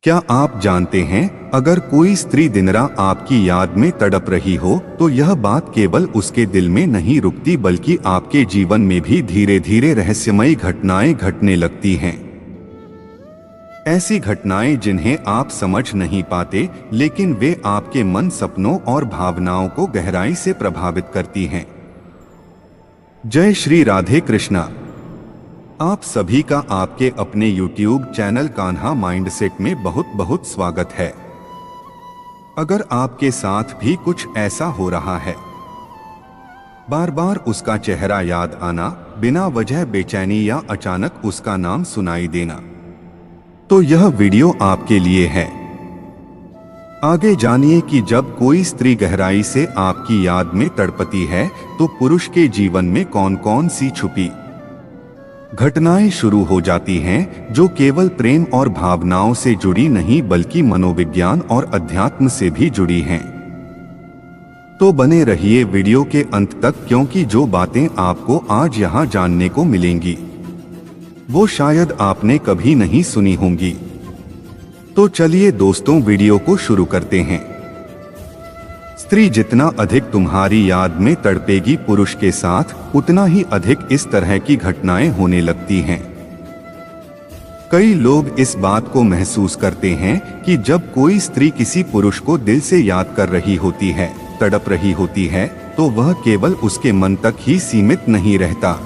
क्या आप जानते हैं, अगर कोई स्त्री दिनरात आपकी याद में तड़प रही हो तो यह बात केवल उसके दिल में नहीं रुकती बल्कि आपके जीवन में भी धीरे धीरे रहस्यमयी घटनाएं घटने लगती हैं। ऐसी घटनाएं जिन्हें आप समझ नहीं पाते, लेकिन वे आपके मन, सपनों और भावनाओं को गहराई से प्रभावित करती हैं। जय श्री राधे कृष्णा। आप सभी का आपके अपने YouTube चैनल कान्हा माइंडसेट में बहुत बहुत स्वागत है। अगर आपके साथ भी कुछ ऐसा हो रहा है, बार बार उसका चेहरा याद आना, बिना वजह बेचैनी या अचानक उसका नाम सुनाई देना, तो यह वीडियो आपके लिए है। आगे जानिए कि जब कोई स्त्री गहराई से आपकी याद में तड़पती है तो पुरुष के जीवन में कौन कौन सी छुपी घटनाएं शुरू हो जाती हैं, जो केवल प्रेम और भावनाओं से जुड़ी नहीं बल्कि मनोविज्ञान और अध्यात्म से भी जुड़ी हैं। तो बने रहिए वीडियो के अंत तक, क्योंकि जो बातें आपको आज यहाँ जानने को मिलेंगी वो शायद आपने कभी नहीं सुनी होंगी। तो चलिए दोस्तों, वीडियो को शुरू करते हैं। स्त्री जितना अधिक तुम्हारी याद में तड़पेगी, पुरुष के साथ उतना ही अधिक इस तरह की घटनाएं होने लगती हैं। कई लोग इस बात को महसूस करते हैं कि जब कोई स्त्री किसी पुरुष को दिल से याद कर रही होती है, तड़प रही होती है, तो वह केवल उसके मन तक ही सीमित नहीं रहता।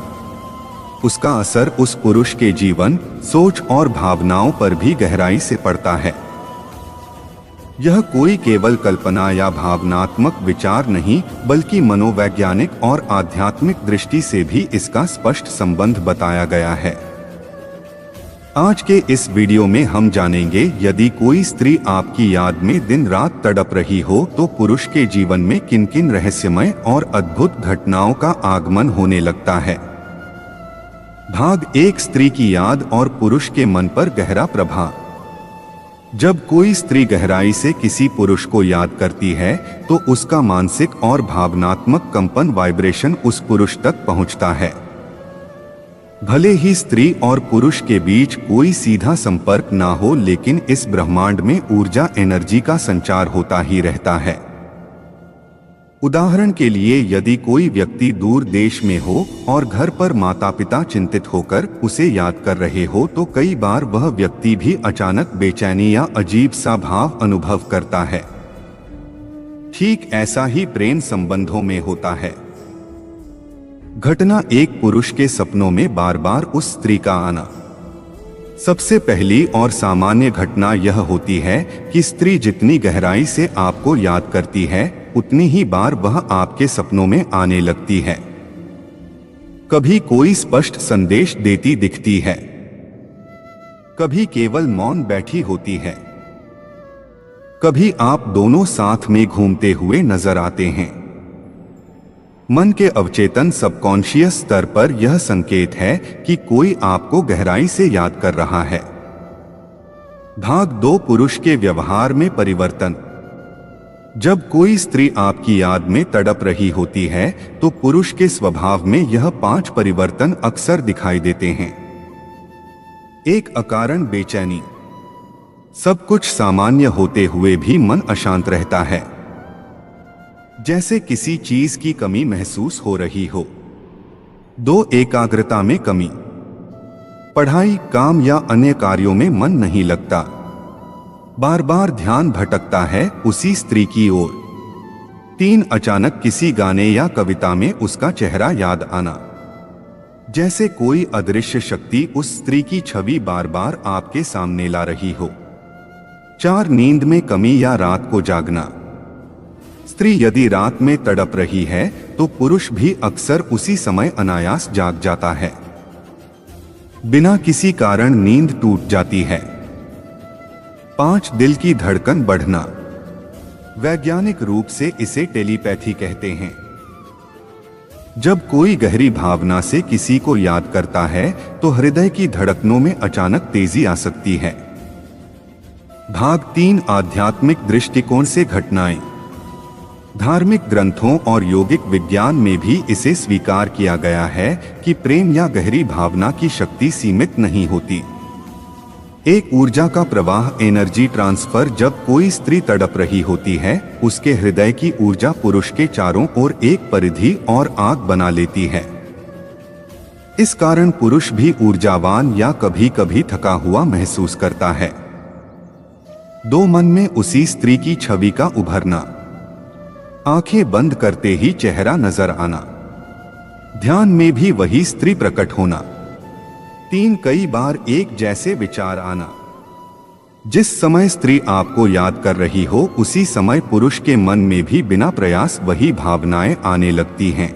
उसका असर उस पुरुष के जीवन, सोच और भावनाओं पर भी गहराई से पड़ता है। यह कोई केवल कल्पना या भावनात्मक विचार नहीं, बल्कि मनोवैज्ञानिक और आध्यात्मिक दृष्टि से भी इसका स्पष्ट संबंध बताया गया है। आज के इस वीडियो में हम जानेंगे, यदि कोई स्त्री आपकी याद में दिन रात तड़प रही हो तो पुरुष के जीवन में किन किन रहस्यमय और अद्भुत घटनाओं का आगमन होने लगता है। भाग 1, स्त्री की याद और पुरुष के मन पर गहरा प्रभाव। जब कोई स्त्री गहराई से किसी पुरुष को याद करती है तो उसका मानसिक और भावनात्मक कंपन, वाइब्रेशन उस पुरुष तक पहुंचता है। भले ही स्त्री और पुरुष के बीच कोई सीधा संपर्क ना हो, लेकिन इस ब्रह्मांड में ऊर्जा, एनर्जी का संचार होता ही रहता है। उदाहरण के लिए, यदि कोई व्यक्ति दूर देश में हो और घर पर माता पिता चिंतित होकर उसे याद कर रहे हो, तो कई बार वह व्यक्ति भी अचानक बेचैनी या अजीब सा भाव अनुभव करता है। ठीक ऐसा ही प्रेम संबंधों में होता है। घटना 1, पुरुष के सपनों में बार बार उस स्त्री का आना। सबसे पहली और सामान्य घटना यह होती है कि स्त्री जितनी गहराई से आपको याद करती है, उतनी ही बार वह आपके सपनों में आने लगती है। कभी कोई स्पष्ट संदेश देती दिखती है, कभी केवल मौन बैठी होती है, कभी आप दोनों साथ में घूमते हुए नजर आते हैं। मन के अवचेतन, सबकॉन्शियस स्तर पर यह संकेत है कि कोई आपको गहराई से याद कर रहा है। भाग 2, पुरुष के व्यवहार में परिवर्तन। जब कोई स्त्री आपकी याद में तड़प रही होती है तो पुरुष के स्वभाव में यह 5 परिवर्तन अक्सर दिखाई देते हैं। 1, अकारण बेचैनी। सब कुछ सामान्य होते हुए भी मन अशांत रहता है, जैसे किसी चीज की कमी महसूस हो रही हो। 2, एकाग्रता में कमी। पढ़ाई, काम या अन्य कार्यों में मन नहीं लगता, बार बार ध्यान भटकता है उसी स्त्री की ओर। 3, अचानक किसी गाने या कविता में उसका चेहरा याद आना, जैसे कोई अदृश्य शक्ति उस स्त्री की छवि बार बार आपके सामने ला रही हो। 4, नींद में कमी या रात को जागना। स्त्री यदि रात में तड़प रही है तो पुरुष भी अक्सर उसी समय अनायास जाग जाता है। बिना किसी कारण नींद टूट जाती है। 5, दिल की धड़कन बढ़ना। वैज्ञानिक रूप से इसे टेलीपैथी कहते हैं। जब कोई गहरी भावना से किसी को याद करता है तो हृदय की धड़कनों में अचानक तेजी आ सकती है। भाग 3, आध्यात्मिक दृष्टिकोण से घटनाएं। धार्मिक ग्रंथों और योगिक विज्ञान में भी इसे स्वीकार किया गया है कि प्रेम या गहरी भावना की शक्ति सीमित नहीं होती। एक ऊर्जा का प्रवाह, एनर्जी ट्रांसफर। जब कोई स्त्री तड़प रही होती है, उसके हृदय की ऊर्जा पुरुष के चारों ओर एक परिधि और आग बना लेती है। इस कारण पुरुष भी ऊर्जावान या कभी कभी थका हुआ महसूस करता है। दो, मन में उसी स्त्री की छवि का उभरना। आंखें बंद करते ही चेहरा नजर आना। ध्यान में भी वही स्त्री प्रकट होना। 3, कई बार एक जैसे विचार आना। जिस समय स्त्री आपको याद कर रही हो, उसी समय पुरुष के मन में भी बिना प्रयास वही भावनाएं आने लगती हैं।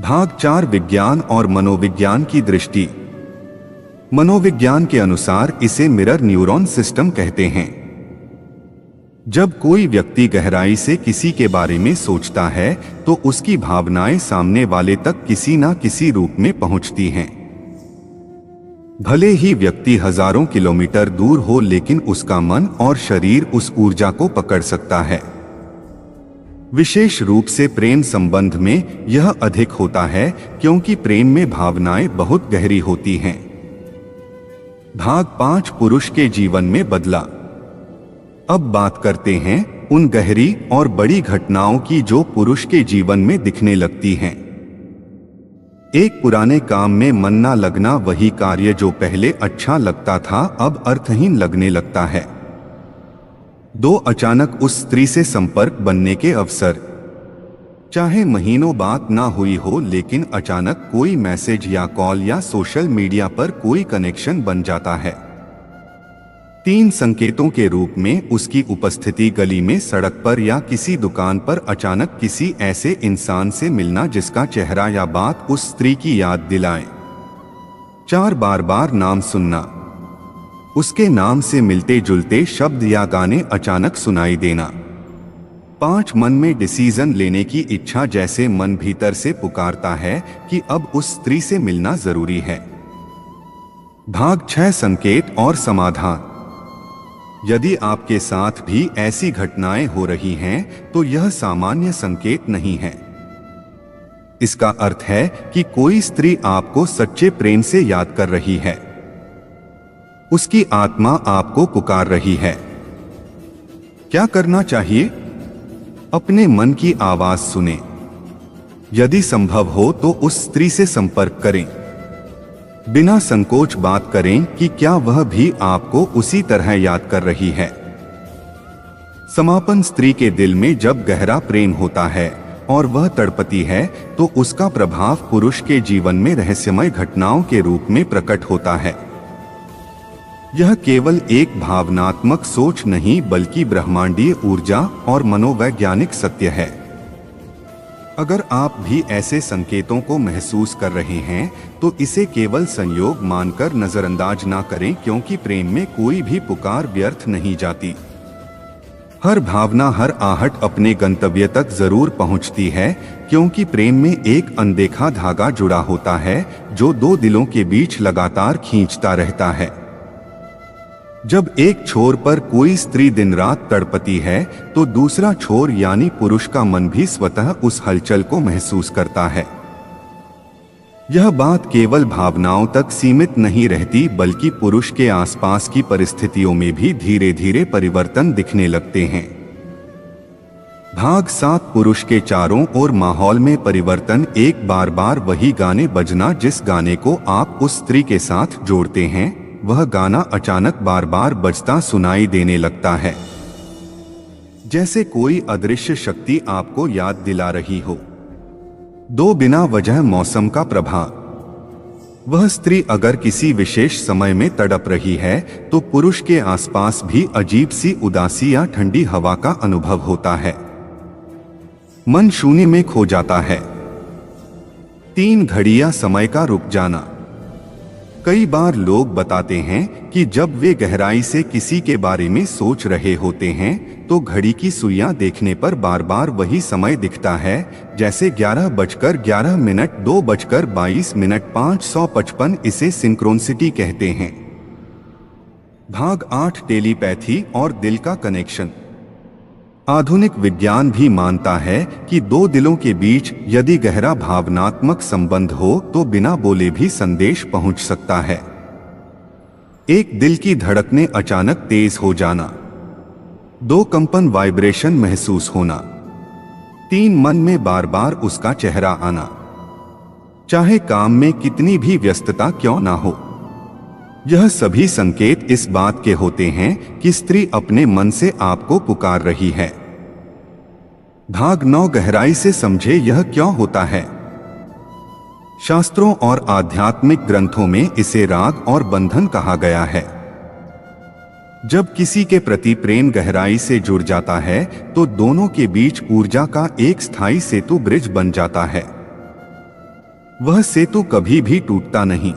भाग 4, विज्ञान और मनोविज्ञान की दृष्टि। मनोविज्ञान के अनुसार इसे मिरर न्यूरॉन सिस्टम कहते हैं। जब कोई व्यक्ति गहराई से किसी के बारे में सोचता है, तो उसकी भावनाएं सामने वाले तक किसी न किसी रूप में पहुंचती हैं। भले ही व्यक्ति हजारों किलोमीटर दूर हो, लेकिन उसका मन और शरीर उस ऊर्जा को पकड़ सकता है। विशेष रूप से प्रेम संबंध में यह अधिक होता है, क्योंकि प्रेम में भावनाएं बहुत गहरी होती हैं। भाग 5, पुरुष के जीवन में बदला। अब बात करते हैं उन गहरी और बड़ी घटनाओं की जो पुरुष के जीवन में दिखने लगती हैं। एक पुराने काम में मन ना लगना, वही कार्य जो पहले अच्छा लगता था अब अर्थहीन लगने लगता है। 2, अचानक उस स्त्री से संपर्क बनने के अवसर। चाहे महीनों बात ना हुई हो, लेकिन अचानक कोई मैसेज या कॉल या सोशल मीडिया पर कोई कनेक्शन बन जाता है। 3, संकेतों के रूप में उसकी उपस्थिति, गली में, सड़क पर या किसी दुकान पर अचानक किसी ऐसे इंसान से मिलना जिसका चेहरा या बात उस स्त्री की याद दिलाए। 4, बार बार नाम सुनना। उसके नाम से मिलते जुलते शब्द या गाने अचानक सुनाई देना। 5, मन में डिसीजन लेने की इच्छा, जैसे मन भीतर से पुकारता है कि अब उस स्त्री से मिलना जरूरी है। भाग 6, संकेत और समाधान। यदि आपके साथ भी ऐसी घटनाएं हो रही हैं, तो यह सामान्य संकेत नहीं है। इसका अर्थ है कि कोई स्त्री आपको सच्चे प्रेम से याद कर रही है। उसकी आत्मा आपको पुकार रही है। क्या करना चाहिए? अपने मन की आवाज सुने। यदि संभव हो तो उस स्त्री से संपर्क करें। बिना संकोच बात करें कि क्या वह भी आपको उसी तरह याद कर रही है। समापन, स्त्री के दिल में जब गहरा प्रेम होता है और वह तड़पती है, तो उसका प्रभाव पुरुष के जीवन में रहस्यमय घटनाओं के रूप में प्रकट होता है। यह केवल एक भावनात्मक सोच नहीं, बल्कि ब्रह्मांडीय ऊर्जा और मनोवैज्ञानिक सत्य है। अगर आप भी ऐसे संकेतों को महसूस कर रहे हैं, तो इसे केवल संयोग मानकर नजरअंदाज ना करें, क्योंकि प्रेम में कोई भी पुकार व्यर्थ नहीं जाती। हर भावना, हर आहट अपने गंतव्य तक जरूर पहुंचती है, क्योंकि प्रेम में एक अनदेखा धागा जुड़ा होता है जो दो दिलों के बीच लगातार खींचता रहता है। जब एक छोर पर कोई स्त्री दिन रात तड़पती है, तो दूसरा छोर यानी पुरुष का मन भी स्वतः उस हलचल को महसूस करता है। यह बात केवल भावनाओं तक सीमित नहीं रहती, बल्कि पुरुष के आसपास की परिस्थितियों में भी धीरे धीरे परिवर्तन दिखने लगते हैं। भाग 7, पुरुष के चारों ओर माहौल में परिवर्तन। एक बार बार वही गाने बजना, जिस गाने को आप उस स्त्री के साथ जोड़ते हैं, वह गाना अचानक बार बार बजता सुनाई देने लगता है, जैसे कोई अदृश्य शक्ति आपको याद दिला रही हो। 2, बिना वजह मौसम का प्रभाव। वह स्त्री अगर किसी विशेष समय में तड़प रही है, तो पुरुष के आसपास भी अजीब सी उदासी या ठंडी हवा का अनुभव होता है। मन शून्य में खो जाता है। 3, घड़ियां समय का रुक जाना। कई बार लोग बताते हैं कि जब वे गहराई से किसी के बारे में सोच रहे होते हैं, तो घड़ी की सुइयां देखने पर बार बार वही समय दिखता है, जैसे 11:11, 2:22, 555। इसे सिंक्रोनिसिटी कहते हैं। भाग 8, टेलीपैथी और दिल का कनेक्शन। आधुनिक विज्ञान भी मानता है कि दो दिलों के बीच यदि गहरा भावनात्मक संबंध हो, तो बिना बोले भी संदेश पहुंच सकता है। एक दिल की धड़कने अचानक तेज हो जाना, 2 कंपन वाइब्रेशन महसूस होना, 3 मन में बार बार उसका चेहरा आना, चाहे काम में कितनी भी व्यस्तता क्यों ना हो। यह सभी संकेत इस बात के होते हैं कि स्त्री अपने मन से आपको पुकार रही है। भाग 9 गहराई से समझे यह क्यों होता है। शास्त्रों और आध्यात्मिक ग्रंथों में इसे राग और बंधन कहा गया है। जब किसी के प्रति प्रेम गहराई से जुड़ जाता है तो दोनों के बीच ऊर्जा का एक स्थायी सेतु ब्रिज बन जाता है। वह सेतु कभी भी टूटता नहीं,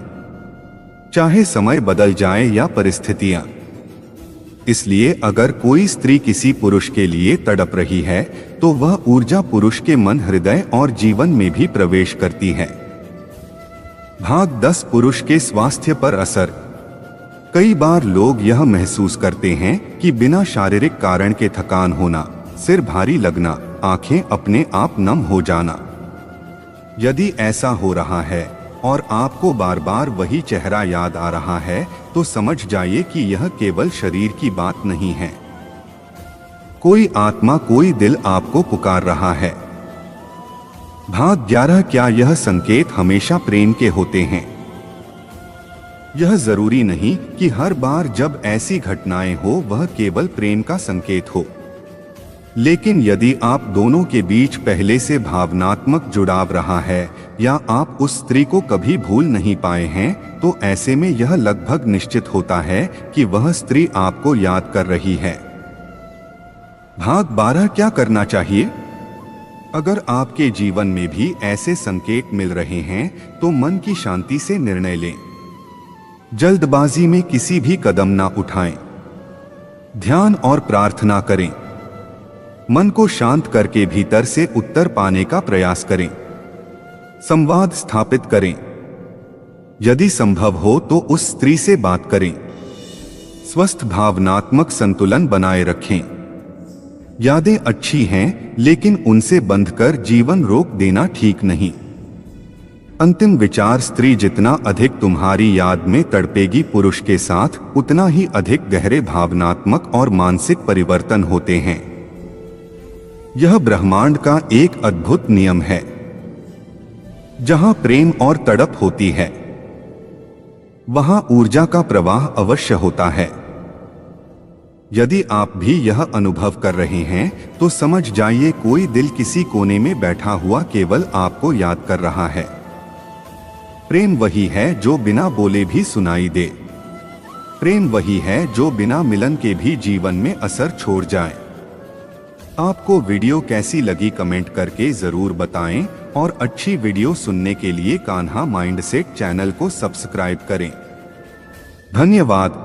चाहे समय बदल जाए या परिस्थितियां। इसलिए अगर कोई स्त्री किसी पुरुष के लिए तड़प रही है तो वह ऊर्जा पुरुष के मन, हृदय और जीवन में भी प्रवेश करती है। भाग 10 पुरुष के स्वास्थ्य पर असर। कई बार लोग यह महसूस करते हैं कि बिना शारीरिक कारण के थकान होना, सिर भारी लगना, आंखें अपने आप नम हो जाना। यदि ऐसा हो रहा है और आपको बार बार वही चेहरा याद आ रहा है तो समझ जाइए कि यह केवल शरीर की बात नहीं है। कोई आत्मा, कोई दिल आपको पुकार रहा है। भाग 11 क्या यह संकेत हमेशा प्रेम के होते हैं। यह जरूरी नहीं कि हर बार जब ऐसी घटनाएं हो वह केवल प्रेम का संकेत हो, लेकिन यदि आप दोनों के बीच पहले से भावनात्मक जुड़ाव रहा है या आप उस स्त्री को कभी भूल नहीं पाए हैं तो ऐसे में यह लगभग निश्चित होता है कि वह स्त्री आपको याद कर रही है। भाग 12 क्या करना चाहिए। अगर आपके जीवन में भी ऐसे संकेत मिल रहे हैं तो मन की शांति से निर्णय लें। जल्दबाजी में किसी भी कदम ना उठाएं। ध्यान और प्रार्थना करें। मन को शांत करके भीतर से उत्तर पाने का प्रयास करें। संवाद स्थापित करें। यदि संभव हो तो उस स्त्री से बात करें। स्वस्थ भावनात्मक संतुलन बनाए रखें। यादें अच्छी हैं, लेकिन उनसे बंधकर जीवन रोक देना ठीक नहीं। अंतिम विचार, स्त्री जितना अधिक तुम्हारी याद में तड़पेगी पुरुष के साथ उतना ही अधिक गहरे भावनात्मक और मानसिक परिवर्तन होते हैं। यह ब्रह्मांड का एक अद्भुत नियम है। जहां प्रेम और तड़प होती है वहां ऊर्जा का प्रवाह अवश्य होता है। यदि आप भी यह अनुभव कर रहे हैं तो समझ जाइए कोई दिल किसी कोने में बैठा हुआ केवल आपको याद कर रहा है। प्रेम वही है जो बिना बोले भी सुनाई दे। प्रेम वही है जो बिना मिलन के भी जीवन में असर छोड़ जाए। आपको वीडियो कैसी लगी कमेंट करके जरूर बताएं और अच्छी वीडियो सुनने के लिए कान्हा माइंडसेट चैनल को सब्सक्राइब करें। धन्यवाद।